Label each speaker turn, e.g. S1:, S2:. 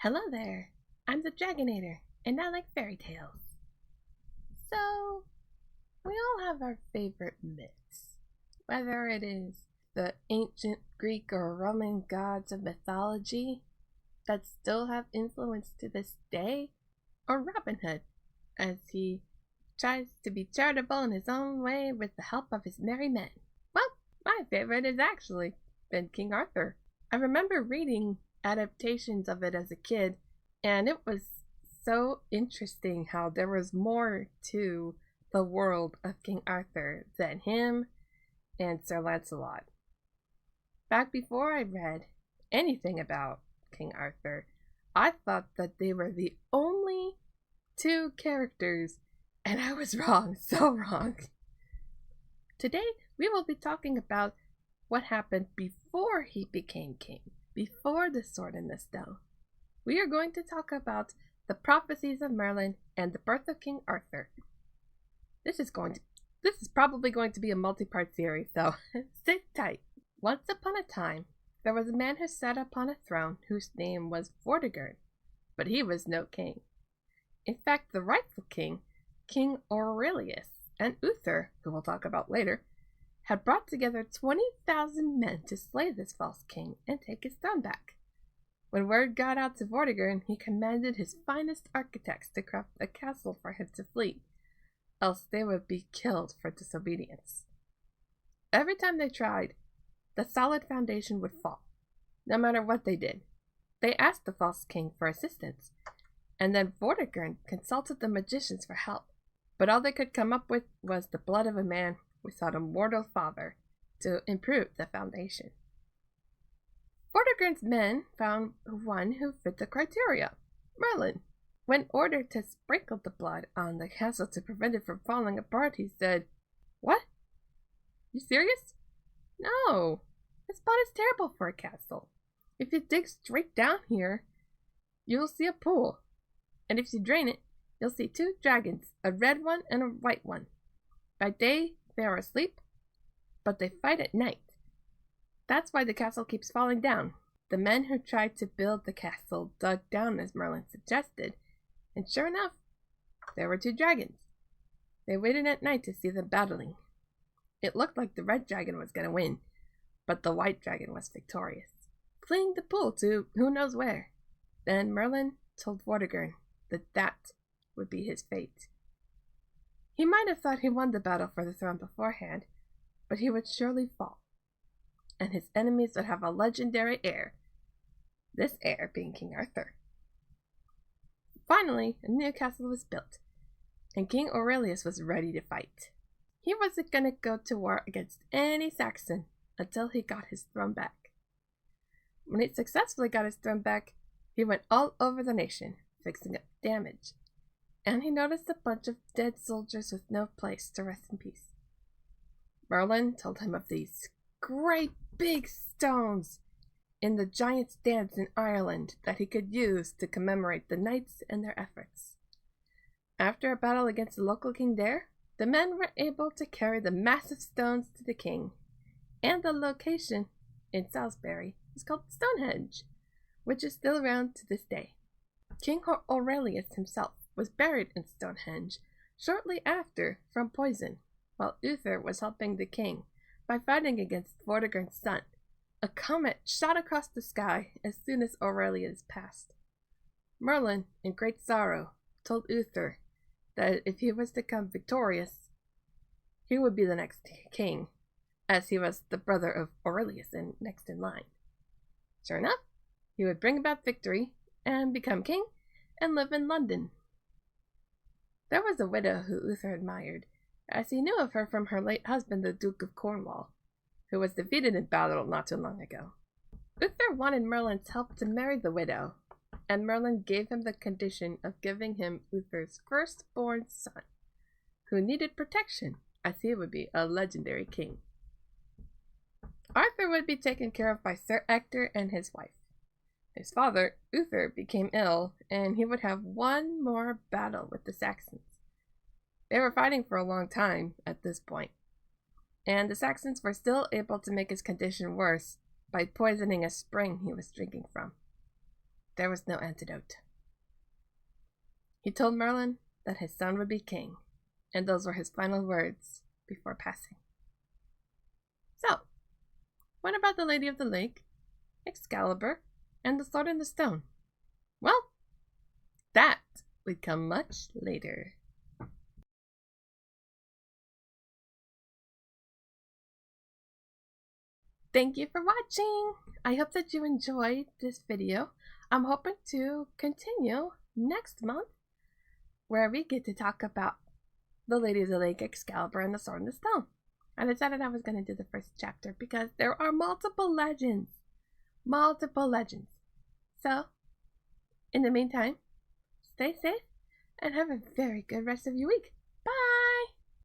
S1: Hello there, I'm the Dragonator, and I like fairy tales. So, we all have our favorite myths, whether it is the ancient Greek or Roman gods of mythology that still have influence to this day, or Robin Hood, as he tries to be charitable in his own way with the help of his merry men. Well, my favorite has actually been King Arthur. I remember reading adaptations of it as a kid, and it was so interesting how there was more to the world of King Arthur than him and Sir Lancelot. Back before I read anything about King Arthur, I thought that they were the only two characters, and I was wrong, so wrong. Today, we will be talking about what happened before he became king, before the Sword in the Stone. We are going to talk about the Prophecies of Merlin and the birth of King Arthur. This is probably going to be a multi-part series, so sit tight. Once upon a time, there was a man who sat upon a throne whose name was Vortigern, but he was no king. In fact, the rightful king, King Aurelius, and Uther, who we'll talk about later, had brought together 20,000 men to slay this false king and take his throne back. When word got out to Vortigern, he commanded his finest architects to craft a castle for him to flee, else they would be killed for disobedience. Every time they tried, the solid foundation would fall, no matter what they did. They asked the false king for assistance, and then Vortigern consulted the magicians for help, but all they could come up with was the blood of a man without a mortal father to improve the foundation. Vortigern's men found one who fit the criteria, Merlin. When ordered to sprinkle the blood on the castle to prevent it from falling apart, he said, "What? You serious? No, this spot is terrible for a castle. If you dig straight down here, you will see a pool, and if you drain it, you'll see two dragons, a red one and a white one. By day, they are asleep, but they fight at night. That's why the castle keeps falling down." The men who tried to build the castle dug down as Merlin suggested, and sure enough, there were two dragons. They waited at night to see them battling. It looked like the red dragon was going to win, but the white dragon was victorious, fleeing the pool to who knows where. Then Merlin told Vortigern that would be his fate. He might have thought he won the battle for the throne beforehand, but he would surely fall, and his enemies would have a legendary heir, this heir being King Arthur. Finally, a new castle was built, and King Aurelius was ready to fight. He wasn't going to go to war against any Saxon until he got his throne back. When he successfully got his throne back, he went all over the nation, fixing up damage, and he noticed a bunch of dead soldiers with no place to rest in peace. Merlin told him of these great big stones in the giants' dance in Ireland that he could use to commemorate the knights and their efforts. After a battle against the local king there, the men were able to carry the massive stones to the king, and the location in Salisbury is called Stonehenge, which is still around to this day. King Aurelius himself was buried in Stonehenge shortly after from poison, while Uther was helping the king by fighting against Vortigern's son. A comet shot across the sky as soon as Aurelius passed. Merlin, in great sorrow, told Uther that if he was to come victorious, he would be the next king, as he was the brother of Aurelius and next in line. Sure enough, he would bring about victory and become king and live in London. There was a widow who Uther admired, as he knew of her from her late husband, the Duke of Cornwall, who was defeated in battle not too long ago. Uther wanted Merlin's help to marry the widow, and Merlin gave him the condition of giving him Uther's firstborn son, who needed protection, as he would be a legendary king. Arthur would be taken care of by Sir Ector and his wife. His father, Uther, became ill, and he would have one more battle with the Saxons. They were fighting for a long time at this point, and the Saxons were still able to make his condition worse by poisoning a spring he was drinking from. there was no antidote. He told Merlin that his son would be king, and those were his final words before passing. So, what about the Lady of the Lake, Excalibur, and the Sword in the Stone? Well, that would come much later. Thank you for watching. I hope that you enjoyed this video. I'm hoping to continue next month where we get to talk about the Lady of the Lake, Excalibur, and the Sword in the Stone. I decided I was going to do the first chapter because there are multiple legends. So, in the meantime, stay safe and have a very good rest of your week.